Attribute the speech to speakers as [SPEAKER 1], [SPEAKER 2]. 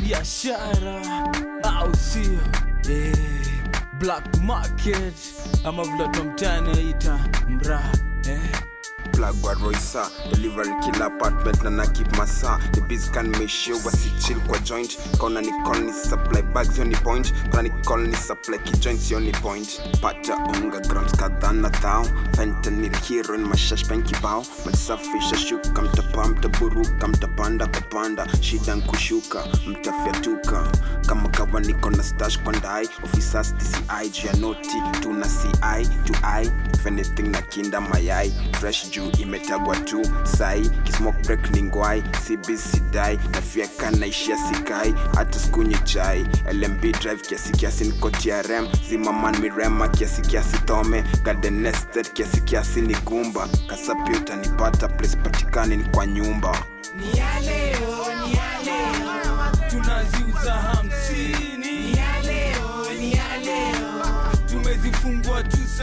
[SPEAKER 1] biashara au sio? Black market ama vile tumtane ita mra
[SPEAKER 2] Plug wa Roysa, delivery kila apartment na nakip masa. The biz can make sure wasi chill kwa joint. Kauna ni call ni supply bags yoni point. Kauna ni call ni supply ki joints yoni point. Pata unga grams kadhaa na thao. Fentanyl hero in mashash penki bao. Malisafisha shuka mtapa mtaburuka mtapanda kupanda. Shida nkushuka mtafyatuka. Kama kawa niko na stash kwa ndai. Officers DCI juu ya noti. Tuna CI to I. If anything na kinda mayai. Fresh juu imetagwa tu sai. Kismoke break ni ngwai. CBC die. Nafieka naishia sikai. Hata skunye chai. LMB drive kiasi niko TRM. Zimaman mirema kiasi tome. Garden nested kiasi ni gumba. Kasapi utanipata place patikani ni kwa nyumba.